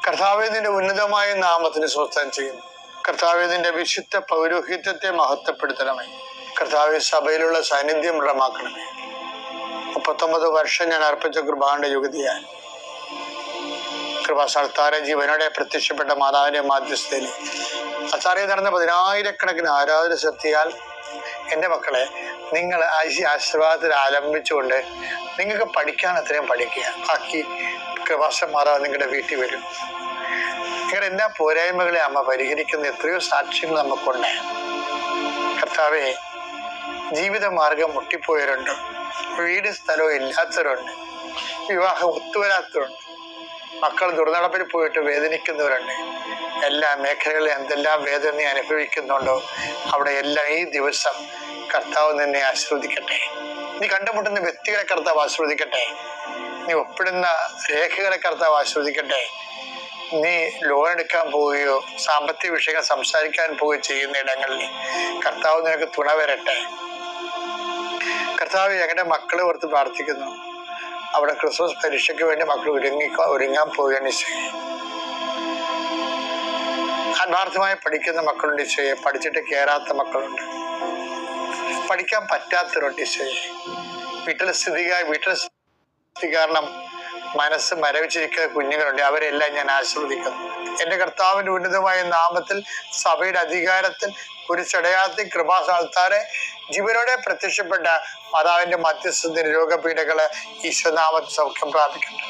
കർത്താവേ, നിന്റെ ഉന്നതമായ നാമത്തിന് സ്വസ്ഥം ചെയ്യുന്നു. കർത്താവേ, നിന്റെ വിശുദ്ധ പൗരോഹിത്യത്തെ മഹത്വപ്പെടുത്തണമേ. കർത്താവേ, സഭയിലുള്ള സാന്നിധ്യം ദൃഢമാക്കണമേ. 39 വർഷം ഞാൻ അർപ്പിച്ച കൃപാന്റെ യുഗതിയാൽ കൃപാസാൽത്താരെ ജീവനോടെ പ്രത്യക്ഷപ്പെട്ട മാതാവിന്റെ മാധ്യസ്ഥയിൽ അത്താറെ നടന്ന 10,000-കണക്കിന് ആരാധന ശക്തിയാൽ എൻ്റെ മക്കളെ, നിങ്ങൾ ആശീർവാദത്തിൽ ആലംബിച്ചുകൊണ്ട് നിങ്ങൾക്ക് പഠിക്കാൻ അത്രയും പഠിക്കുക. ബാക്കി കൃപാസ മാതാവ് നിങ്ങളുടെ വീട്ടിൽ വരും. നിങ്ങളുടെ എല്ലാ പോരായ്മകളെ അമ്മ പരിഹരിക്കുന്ന എത്രയോ സാക്ഷ്യങ്ങൾ നമുക്കുണ്ട്. കർത്താവെ, ജീവിത മാർഗം മുട്ടിപ്പോയവരുണ്ട്, വീട് സ്ഥലവും ഇല്ലാത്തവരുണ്ട്, വിവാഹം ഒത്തുവരാത്തവരുണ്ട്, മക്കൾ ദുർനടപ്പിൽ പോയിട്ട് വേദനിക്കുന്നവരുണ്ട്. എല്ലാ മേഖലകളിലും എന്തെല്ലാം വേദന നീ അനുഭവിക്കുന്നുണ്ടോ അവിടെ എല്ലാം ഈ ദിവസം കർത്താവ് നിന്നെ ആശീർവദിക്കട്ടെ. നീ കണ്ടുമുട്ടുന്ന വ്യക്തികളെ കർത്താവ് ആശീർവദിക്കട്ടെ. നീ ഒപ്പിടുന്ന രേഖകളെ കർത്താവ് ആശീർവദിക്കട്ടെ. നീ ലോൺ എടുക്കാൻ പോവുകയോ സാമ്പത്തിക വിഷയങ്ങൾ സംസാരിക്കാൻ പോവുകയോ ചെയ്യുന്ന ഇടങ്ങളിൽ കർത്താവ് നിനക്ക് തുണ വരട്ടെ. കർത്താവ് ഞങ്ങളുടെ മക്കളെ ഓർത്ത് പ്രാർത്ഥിക്കുന്നു. അവിടെ ക്രിസ്മസ് പരീക്ഷയ്ക്ക് വേണ്ടി മക്കൾ ഒരുങ്ങാൻ പോവുകയാണ് ഈശോയെ. ആത്മാർത്ഥമായി പഠിക്കുന്ന മക്കളുണ്ട് ഈശോയെ. പഠിച്ചിട്ട് കയറാത്ത മക്കളുണ്ട്, പഠിക്കാൻ പറ്റാത്തവരുണ്ട് ഈശോയെ. വീട്ടിലെ സ്ഥിതി കാരണം മനസ്സ് മരവിച്ചിരിക്കുന്ന കുഞ്ഞുങ്ങളുണ്ട്. അവരെല്ലാം ഞാൻ ആശീർവദിക്കുന്നു. എൻ്റെ കർത്താവിൻ്റെ ഉന്നതമായ നാമത്തിൽ സഭയുടെ അധികാരത്തിൽ ഒരു ചടയാത്തി കൃപാസാൽത്താരെ ജീവനോടെ പ്രത്യക്ഷപ്പെട്ട മാതാവിൻ്റെ മധ്യസ്ഥ രോഗപീഠകള് ഈശ്വരനാമത്തിൽ സൗഖ്യം പ്രാപിക്കട്ടെ.